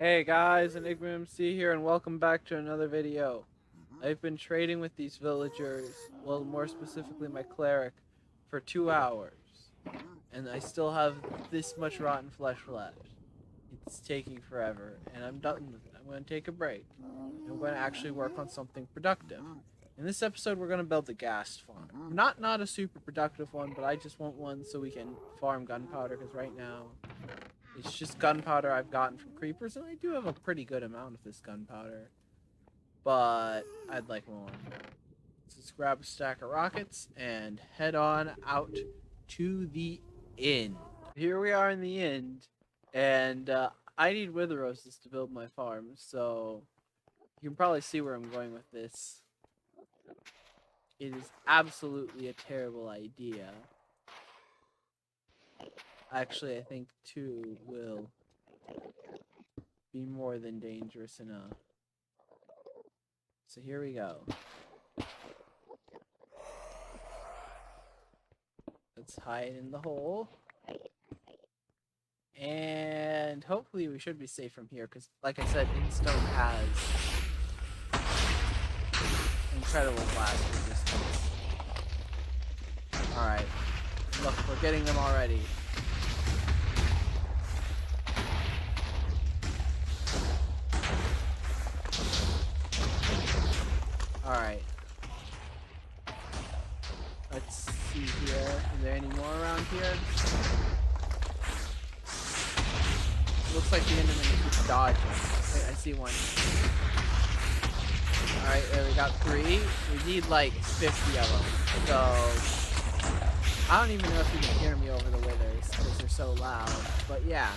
Hey guys, EasyGoingMC here, and welcome back to another video. I've been trading with these villagers, well, more specifically my cleric, for 2 hours, and I still have this much rotten flesh left. It's taking forever, and I'm done with it. I'm going to take a break. I'm going to actually work on something productive. In this episode, we're going to build a ghast farm. Not a super productive one, but I just want one so we can farm gunpowder, because right now it's just gunpowder I've gotten from creepers, and I do have a pretty good amount of this gunpowder. But I'd like more. Let's just grab a stack of rockets and head on out to the inn. Here we are in the inn, and I need wither roses to build my farm, so you can probably see where I'm going with this. It is absolutely a terrible idea. Actually, I think 2 will be more than dangerous enough. So here we go. Let's hide in the hole. And hopefully we should be safe from here, because like I said, Instone has incredible blast resistance. Alright. Look, we're getting them already. Alright. Let's see here. Is there any more around here? Looks like the Enderman keeps dodging. Wait, I see one. Alright, there we got 3. We need like 50 of them. So I don't even know if you can hear me over the withers because they're so loud. But yeah,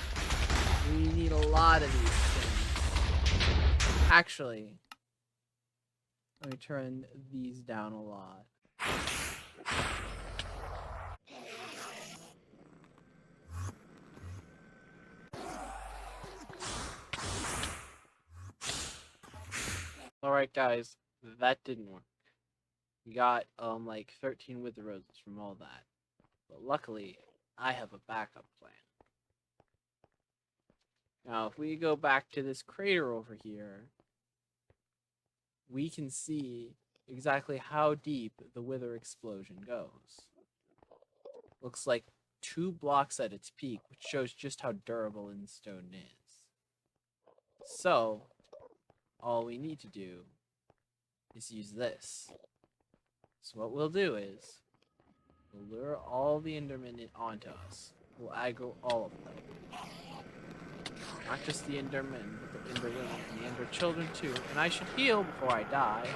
we need a lot of these things. Actually, let me turn these down a lot. Alright guys, that didn't work. We got like 13 wither roses from all that. But luckily, I have a backup plan. Now, if we go back to this crater over here, we can see exactly how deep the wither explosion goes. Looks like 2 blocks at its peak, which shows just how durable Instone is. So, all we need to do is use this. So what we'll do is, we'll lure all the Endermen onto us. We'll aggro all of them. Not just the Endermen, but the Ender women and the Ender children too. And I should heal before I die.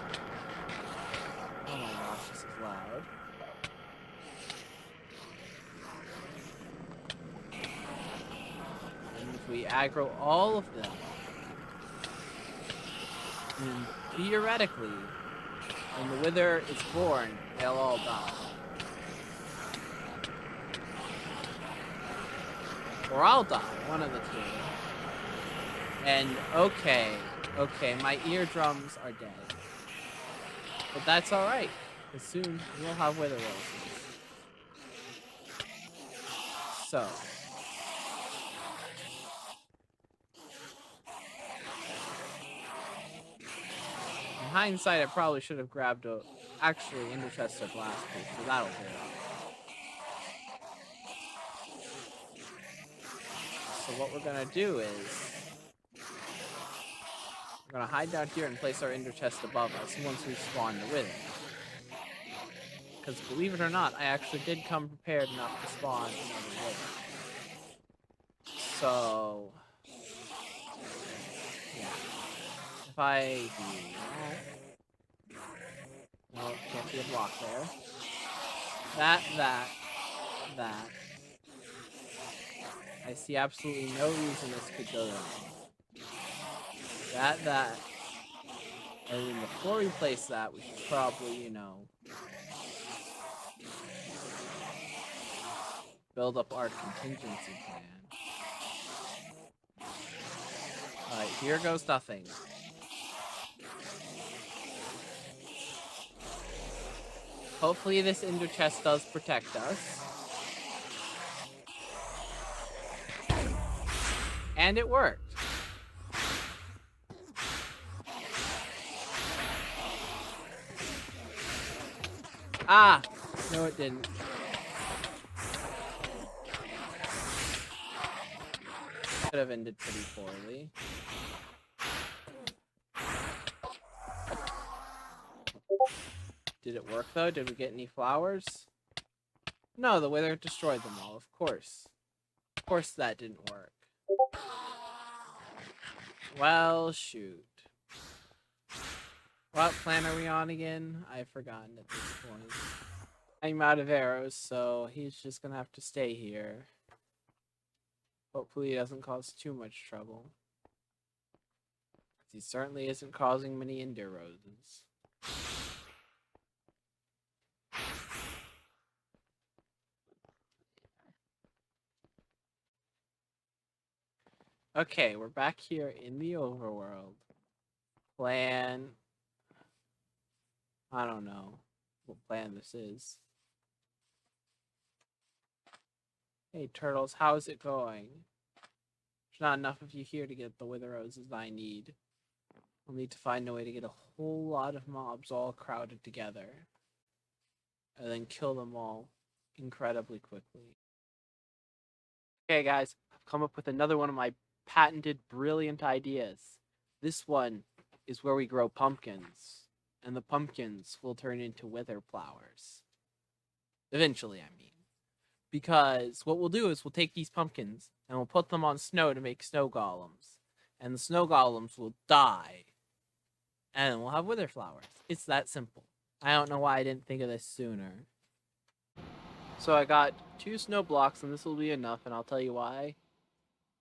Oh my gosh, this is loud. And if we aggro all of them, then theoretically, when the wither is born, they'll all die. Or I'll die, one of the 2. And okay, my eardrums are dead. But that's alright, because soon we'll have wither roses. So. In hindsight, I probably should have grabbed a actually ender chest of blast proof, so that'll do it. So what we're gonna do is we're gonna hide down here and place our ender chest above us once we spawn the wither. Because believe it or not, I actually did come prepared enough to spawn another wither. So yeah. If I no, can't be a block there. That. I see absolutely no reason this could go wrong. That. And then before we place that, we should probably, build up our contingency plan. Alright, here goes nothing. Hopefully this ender chest does protect us. And it worked. Ah! No, it didn't. Could have ended pretty poorly. Did it work, though? Did we get any flowers? No, the wither destroyed them all, of course. Of course that didn't work. Well, shoot. What plan are we on again? I've forgotten at this point. I'm out of arrows, so he's just gonna have to stay here. Hopefully he doesn't cause too much trouble. He certainly isn't causing many ender roses. Okay, we're back here in the overworld. Plan... I don't know what plan this is. Hey, turtles, how's it going? There's not enough of you here to get the wither roses I need. We'll need to find a way to get a whole lot of mobs all crowded together. And then kill them all incredibly quickly. Okay, guys, I've come up with another one of my patented brilliant ideas. This one is where we grow pumpkins. And the pumpkins will turn into wither flowers. Eventually, I mean. Because what we'll do is we'll take these pumpkins and we'll put them on snow to make snow golems. And the snow golems will die. And then we'll have wither flowers. It's that simple. I don't know why I didn't think of this sooner. So I got 2 snow blocks, and this will be enough, and I'll tell you why.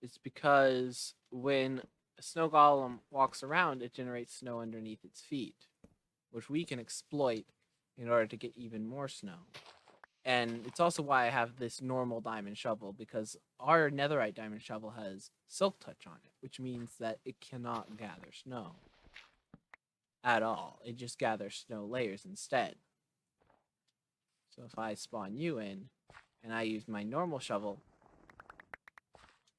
It's because when a snow golem walks around, it generates snow underneath its feet, which we can exploit in order to get even more snow. And it's also why I have this normal diamond shovel, because our netherite diamond shovel has silk touch on it, which means that it cannot gather snow at all. It just gathers snow layers instead. So if I spawn you in and I use my normal shovel,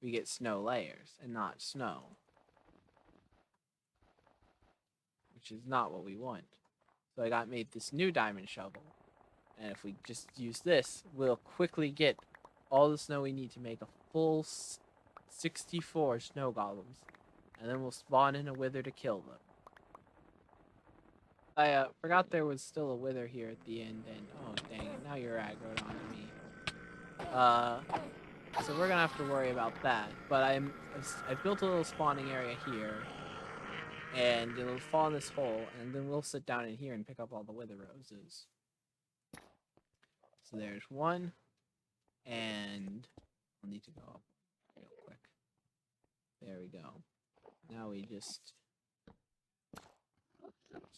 we get snow layers and not snow, which is not what we want. So I made this new diamond shovel, and if we just use this, we'll quickly get all the snow we need to make a full 64 snow golems, and then we'll spawn in a wither to kill them. I forgot there was still a wither here at the end, and oh dang it, now you're aggroed onto me. So we're gonna have to worry about that. But I've built a little spawning area here, and it'll fall in this hole, and then we'll sit down in here and pick up all the wither roses. So there's one, and I'll need to go up real quick. There we go. Now we just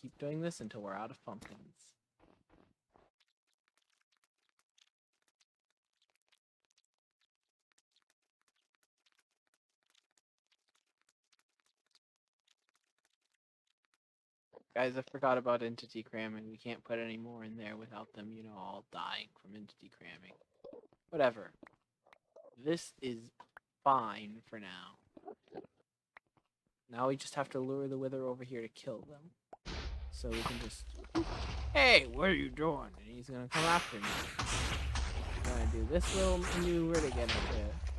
keep doing this until we're out of pumpkins. Guys, I forgot about entity cramming. We can't put any more in there without them, you know, all dying from entity cramming. Whatever. This is fine for now. Now we just have to lure the wither over here to kill them. So we can just... Hey, what are you doing? And he's gonna come after me. I'm gonna do this little maneuver to get him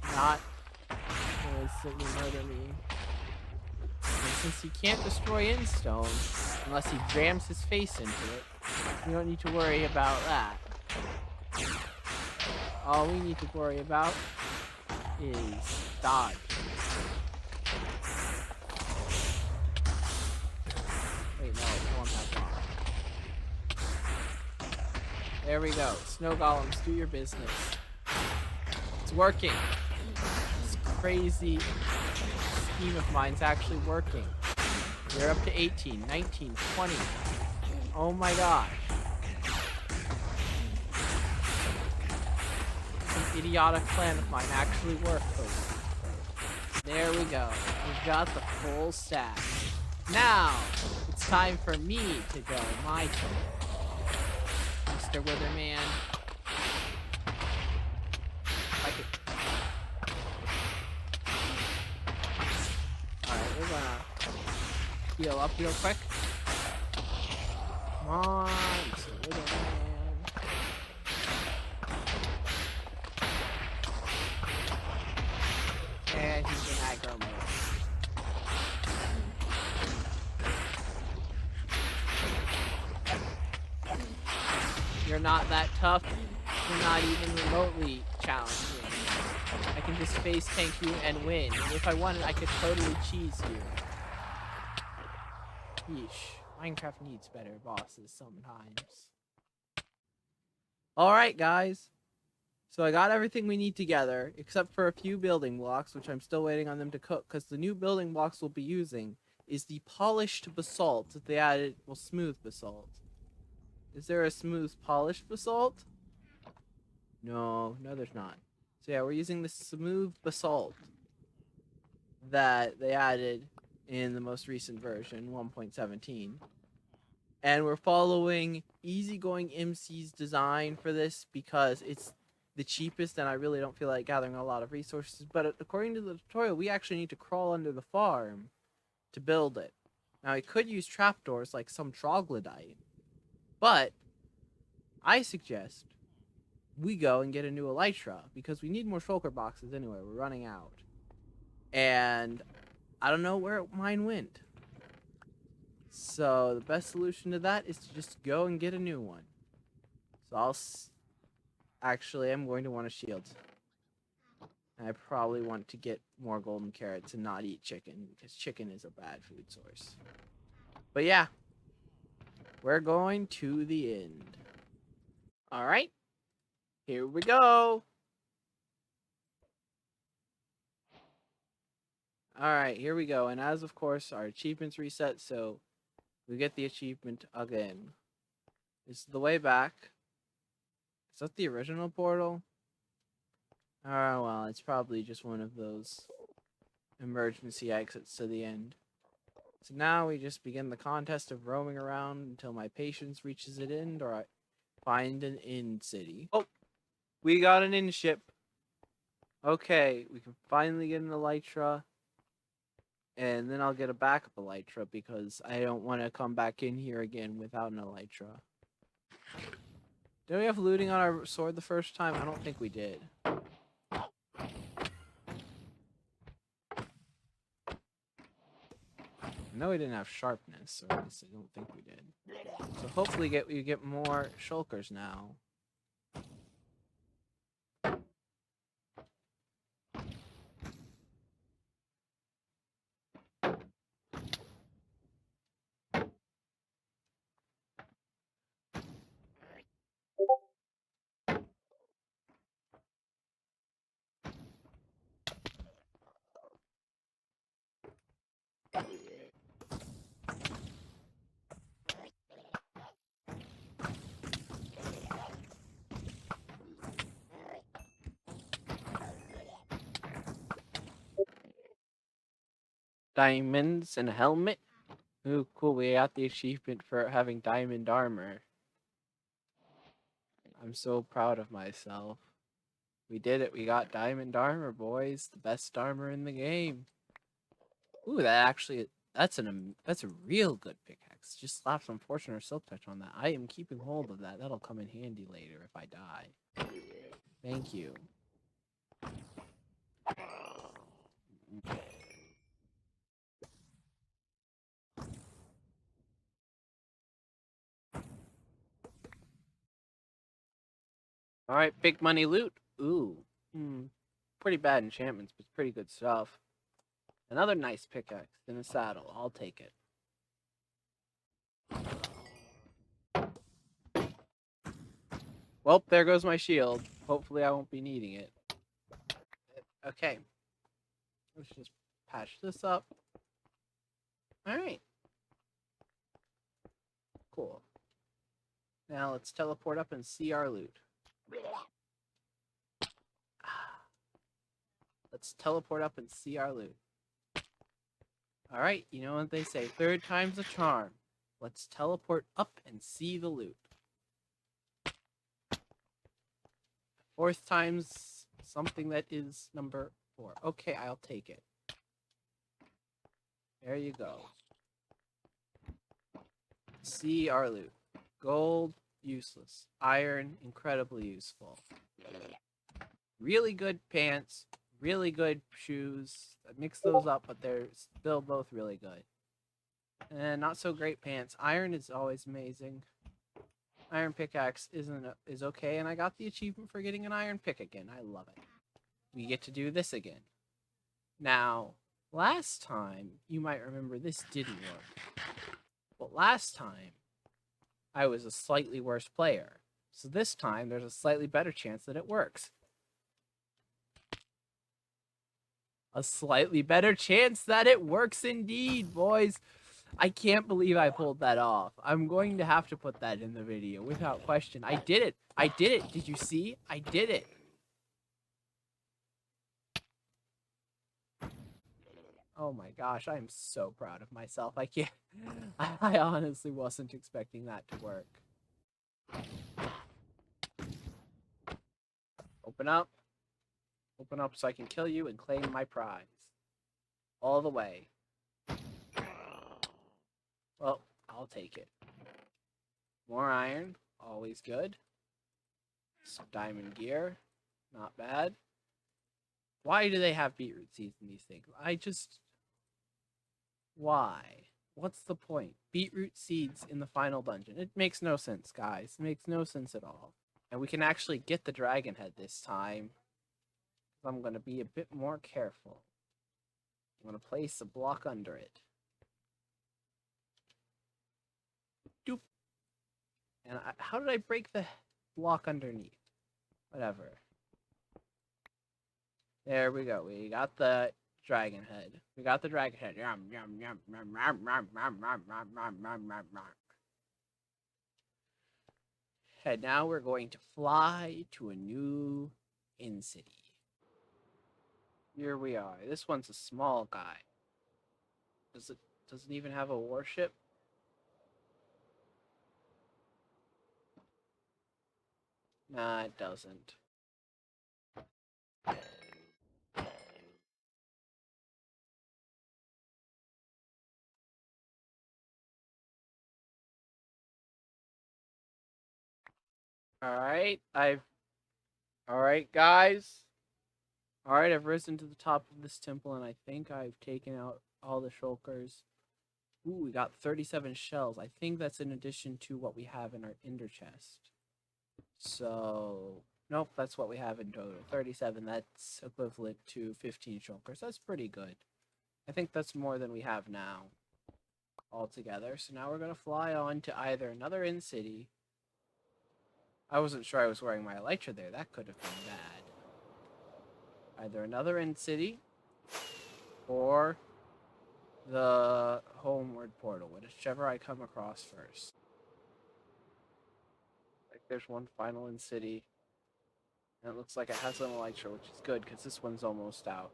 to not instantly murder me. And since he can't destroy Endstone unless he jams his face into it, we don't need to worry about that. All we need to worry about is dodge. Wait, no, I want that block. There we go. Snow golems, do your business. It's working. This crazy scheme of mine's actually working. We're up to 18, 19, 20. Oh my gosh. Some idiotic plan of mine actually worked. There we go. We've got the full stack. Now, it's time for me to go my turn. Mr. Witherman. Alright, we're gonna heal up real quick. Come on, Mr. Witherman. not that tough. You're not even remotely challenging. I can just face tank you and win. And if I wanted, I could totally cheese you. Yeesh. Minecraft needs better bosses sometimes. Alright, guys. So I got everything we need together, except for a few building blocks, which I'm still waiting on them to cook, because the new building blocks we'll be using is the polished basalt that they added, well, smooth basalt. Is there a smooth polished basalt? No, there's not. So yeah, we're using the smooth basalt that they added in the most recent version, 1.17. And we're following EasyGoingMC's design for this because it's the cheapest and I really don't feel like gathering a lot of resources. But according to the tutorial, we actually need to crawl under the farm to build it. Now, we could use trapdoors like some troglodyte, but I suggest we go and get a new elytra because we need more shulker boxes anyway. We're running out. And I don't know where mine went. So the best solution to that is to just go and get a new one. So actually, I'm going to want a shield. And I probably want to get more golden carrots and not eat chicken because chicken is a bad food source. But yeah, we're going to the end. All right, here we go. All right, here we go. And as of course, our achievements reset, so we get the achievement again. This is the way back. Is that the original portal? Oh, well, it's probably just one of those emergency exits to the end. So now we just begin the contest of roaming around until my patience reaches an end or I find an inn city. Oh, we got an inn ship. Okay, we can finally get an elytra. And then I'll get a backup elytra because I don't want to come back in here again without an elytra. Did we have looting on our sword the first time? I don't think we did. No, we didn't have sharpness, or at least I don't think we did. So hopefully we get more shulkers now. Diamonds and a helmet. Ooh, cool. We got the achievement for having diamond armor. I'm so proud of myself. We did it. We got diamond armor, boys. The best armor in the game. Ooh, that's a real good pickaxe. Just slap some fortune or silk touch on that. I am keeping hold of that. That'll come in handy later if I die. Thank you. Alright, big money loot. Ooh. Pretty bad enchantments, but pretty good stuff. Another nice pickaxe in a saddle. I'll take it. Well, there goes my shield. Hopefully I won't be needing it. Okay. Let's just patch this up. Alright. Cool. Now let's teleport up and see our loot. Let's teleport up and see our loot. Alright, you know what they say, third time's a charm. Let's teleport up and see the loot. Fourth time's something that is number 4. Okay, I'll take it. There you go. See our loot. Gold, useless. Iron, incredibly useful. Really good pants, really good shoes. I mixed those up, but they're still both really good. And not so great pants. Iron is always amazing. Iron pickaxe is okay, and I got the achievement for getting an iron pick again. I love it. We get to do this again. Now, last time, you might remember this didn't work. But last time, I was a slightly worse player. So this time, there's a slightly better chance that it works. A slightly better chance that it works indeed, boys. I can't believe I pulled that off. I'm going to have to put that in the video without question. I did it. I did it. Did you see? I did it. Oh my gosh, I am so proud of myself. I can't. I honestly wasn't expecting that to work. Open up. Open up so I can kill you and claim my prize. All the way. Well, I'll take it. More iron. Always good. Some diamond gear. Not bad. Why do they have beetroot seeds in these things? Why? What's the point? Beetroot seeds in the final dungeon. It makes no sense, guys. It makes no sense at all. And we can actually get the dragon head this time. I'm going to be a bit more careful. I'm going to place a block under it. Doop. And how did I break the block underneath? Whatever. There we go. We got the dragon head. We got the dragon head. Yum, yum, yum, yum, yum, yum, yum, yum, yum, yum, yum, yum. And now we're going to fly to a new in-city. Here we are. This one's a small guy. Doesn't even have a warship? Nah, it doesn't. Alright, guys. Alright, I've risen to the top of this temple, and I think I've taken out all the shulkers. Ooh, we got 37 shells. I think that's in addition to what we have in our ender chest. So, nope, that's what we have in total. 37, that's equivalent to 15 shulkers. That's pretty good. I think that's more than we have now altogether. So now we're going to fly on to either another in-city. I wasn't sure I was wearing my elytra there. That could have been bad. Either another in-city or the homeward portal, whichever I come across first. Like there's one final in-city. And it looks like it has an elytra, which is good because this one's almost out.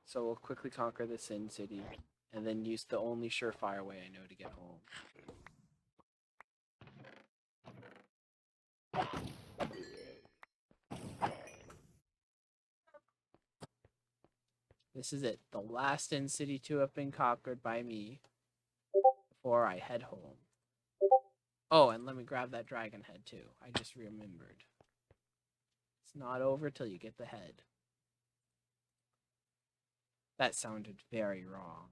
So we'll quickly conquer this in-city and then use the only surefire way I know to get home. This is it. The last in-city to have been conquered by me before I head home. Oh, and let me grab that dragon head too. I just remembered. It's not over till you get the head. That sounded very wrong.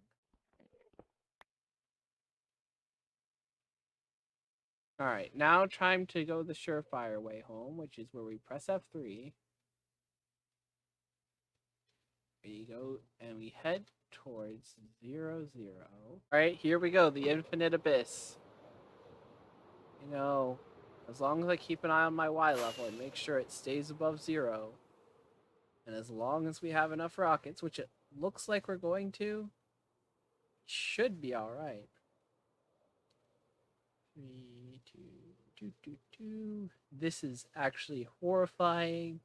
Alright, now time to go the surefire way home, which is where we press F3. We go and we head towards 0, 0. Alright, here we go, the infinite abyss. You know, as long as I keep an eye on my Y level and make sure it stays above 0, and as long as we have enough rockets, which it looks like we're going to, should be alright. 3, 2, 2, 2, 2. This is actually horrifying.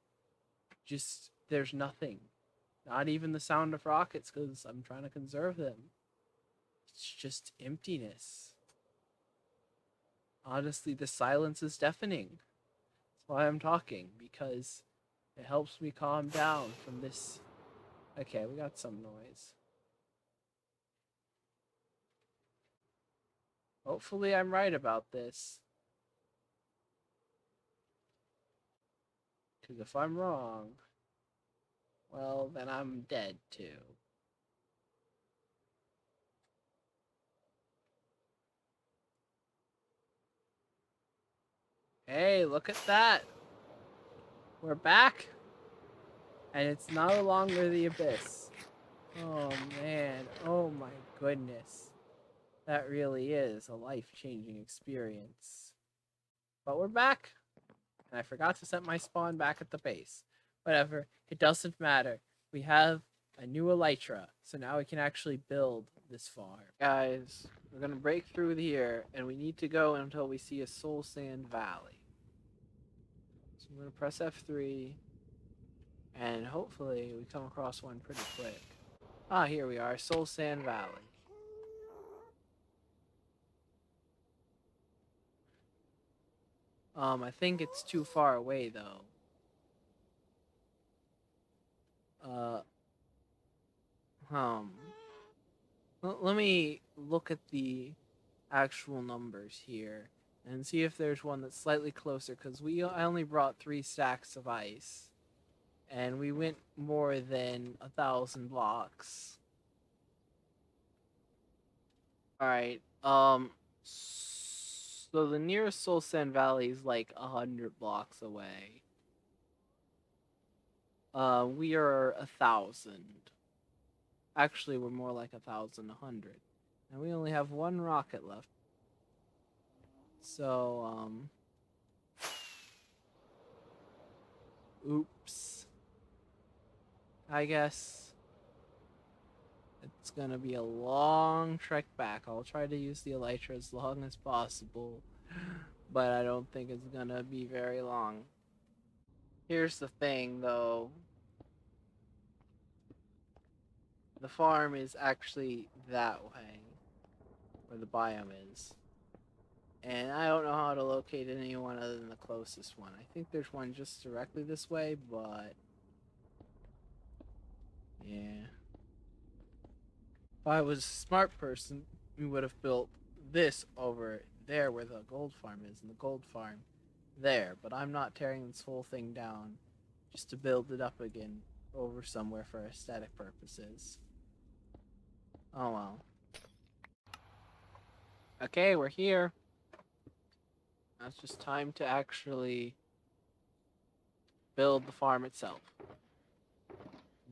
Just, there's nothing. Not even the sound of rockets, because I'm trying to conserve them. It's just emptiness. Honestly, the silence is deafening. That's why I'm talking, because it helps me calm down from this. Okay, we got some noise. Hopefully I'm right about this. Because if I'm wrong, well, then I'm dead too. Hey, look at that. We're back. And it's no longer the abyss. Oh man, oh my goodness. That really is a life-changing experience. But we're back. And I forgot to set my spawn back at the base. Whatever, it doesn't matter. We have a new elytra, so now we can actually build this farm. Guys, we're gonna break through here, and we need to go until we see a soul sand valley. So I'm gonna press F3, and hopefully we come across one pretty quick. Ah, here we are, Soul Sand Valley. I think it's too far away though. Let me look at the actual numbers here and see if there's one that's slightly closer, because I only brought 3 stacks of ice, and we went more than 1,000 blocks. Alright, so the nearest Soul Sand Valley is like 100 blocks away. We are 1,000. Actually, we're more like 1,100. And we only have 1 rocket left. So, oops. I guess it's gonna be a long trek back. I'll try to use the elytra as long as possible, but I don't think it's gonna be very long. Here's the thing, though. The farm is actually that way, where the biome is. And I don't know how to locate anyone other than the closest one. I think there's one just directly this way, but yeah. If I was a smart person, we would have built this over there where the gold farm is, and the gold farm there. But I'm not tearing this whole thing down just to build it up again over somewhere for aesthetic purposes. Oh well. Okay, we're here. Now it's just time to actually build the farm itself.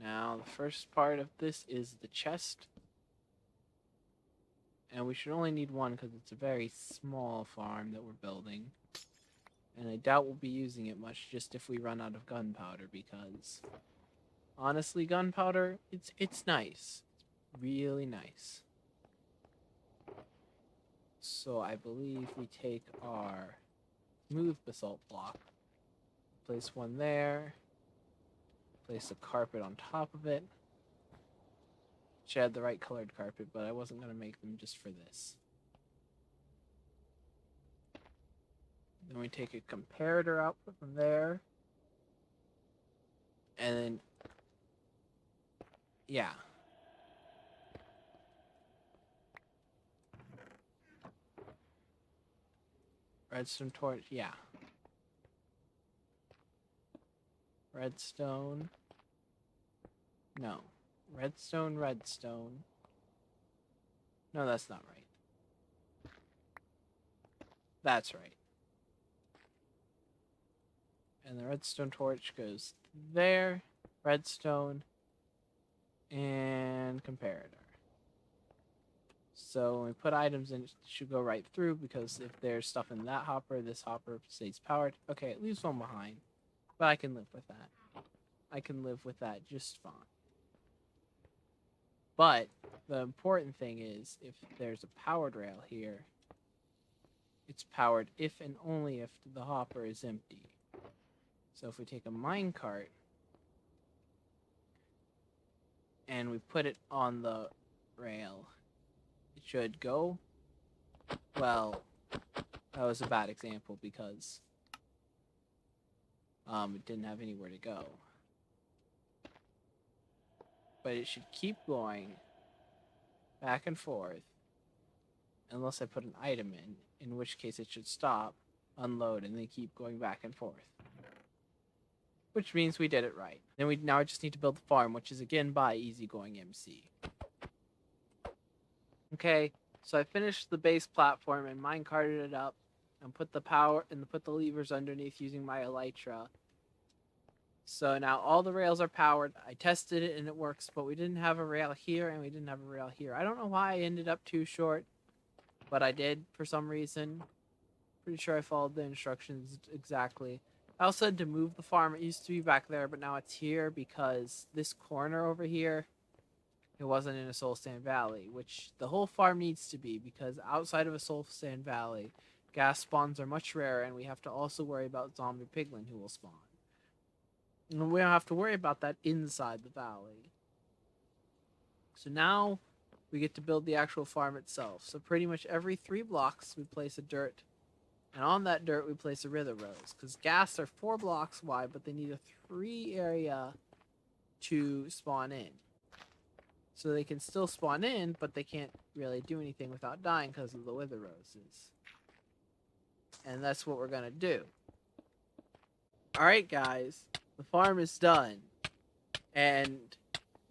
Now, the first part of this is the chest. And we should only need 1 because it's a very small farm that we're building. And I doubt we'll be using it much, just if we run out of gunpowder, because honestly, gunpowder, it's nice. It's really nice. So I believe we take our smooth basalt block, place 1 there, place a carpet on top of it. She had the right colored carpet, but I wasn't going to make them just for this. Then we take a comparator output from there. And then, yeah. Redstone torch, yeah. Redstone. No. Redstone, redstone. No, that's not right. That's right. And the redstone torch goes there, redstone, and comparator. So when we put items in, it should go right through, because if there's stuff in that hopper, this hopper stays powered. Okay, it leaves 1 behind, but I can live with that. I can live with that just fine. But the important thing is, if there's a powered rail here, it's powered if and only if the hopper is empty. So if we take a minecart and we put it on the rail, it should go. Well, that was a bad example because it didn't have anywhere to go. But it should keep going back and forth unless I put an item in which case it should stop, unload, and then keep going back and forth. Which means we did it right. Then we now just need to build the farm, which is again by EasyGoingMC. Okay, so I finished the base platform and minecarted it up, and put the levers underneath using my elytra. So now all the rails are powered. I tested it and it works, but we didn't have a rail here and we didn't have a rail here. I don't know why I ended up too short, but I did for some reason. Pretty sure I followed the instructions exactly. I also had to move the farm. It used to be back there, but now it's here because this corner over here, it wasn't in a soul sand valley, which the whole farm needs to be, because outside of a soul sand valley, gas spawns are much rarer, and we have to also worry about zombie piglin who will spawn. And we don't have to worry about that inside the valley. So now we get to build the actual farm itself. So pretty much every 3 blocks we place a dirt, and on that dirt we place a wither rose, because ghasts are 4 blocks wide, but they need a 3 area to spawn in. So they can still spawn in, but they can't really do anything without dying because of the wither roses. And that's what we're gonna do. Alright guys, the farm is done. And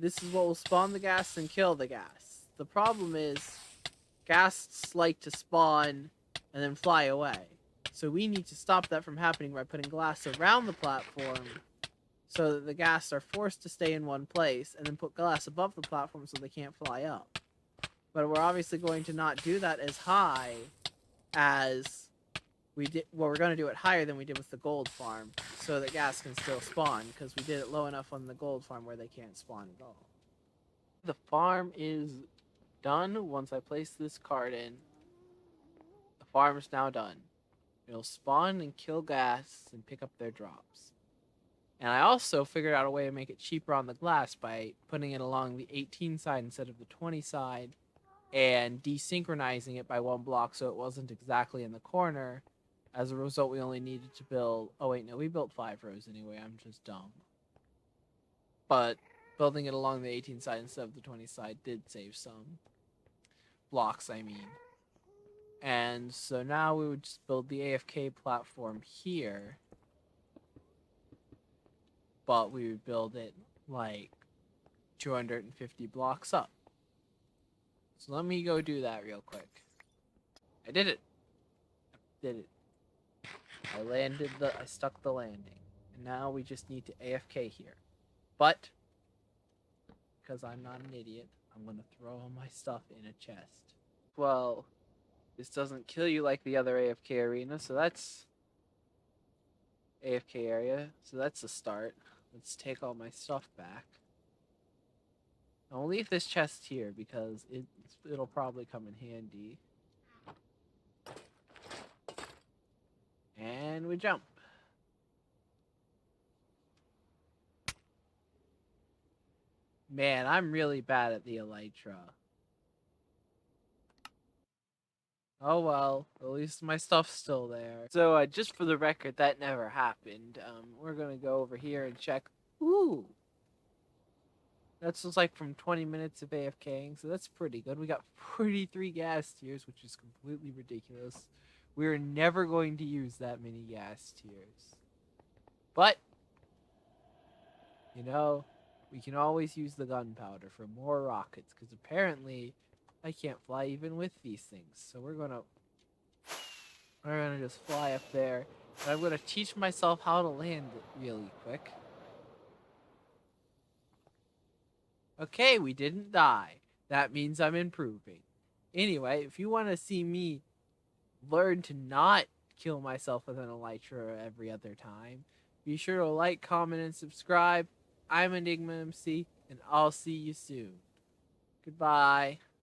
this is what will spawn the ghasts and kill the ghasts. The problem is, ghasts like to spawn and then fly away. So we need to stop that from happening by putting glass around the platform so that the ghasts are forced to stay in one place, and then put glass above the platform so they can't fly up. But we're obviously going to not do that as high as we did. Well, we're going to do it higher than we did with the gold farm, so that ghasts can still spawn, because we did it low enough on the gold farm where they can't spawn at all. The farm is done. Once I place this card in, the farm is now done. It'll spawn and kill ghasts and pick up their drops. And I also figured out a way to make it cheaper on the glass by putting it along the 18 side instead of the 20 side, and desynchronizing it by 1 block so it wasn't exactly in the corner. As a result, we only needed to build... Oh wait, no, we built 5 rows anyway. I'm just dumb. But building it along the 18 side instead of the 20 side did save some blocks, I mean. And so now we would just build the AFK platform here, but we would build it like 250 blocks up. So let me go do that real quick. I did it. I stuck the landing. And now we just need to AFK here. But, because I'm not an idiot, I'm going to throw all my stuff in a chest. Well, this doesn't kill you like the other AFK arena, so that's AFK area. So that's a start. Let's take all my stuff back. I'll leave this chest here because it'll probably come in handy. And we jump. Man, I'm really bad at the elytra. Oh well, at least my stuff's still there. So just for the record, that never happened. We're gonna go over here and check. Ooh! That's just like from 20 minutes of AFKing, so that's pretty good. We got 43 gas tiers, which is completely ridiculous. We're never going to use that many gas tiers. But, you know, we can always use the gunpowder for more rockets, because apparently I can't fly even with these things. So we're gonna just fly up there, and I'm gonna teach myself how to land it really quick. Okay, we didn't die. That means I'm improving. Anyway, if you want to see me learn to not kill myself with an elytra every other time, be sure to like, comment, and subscribe. I'm EasyGoingMC, and I'll see you soon. Goodbye.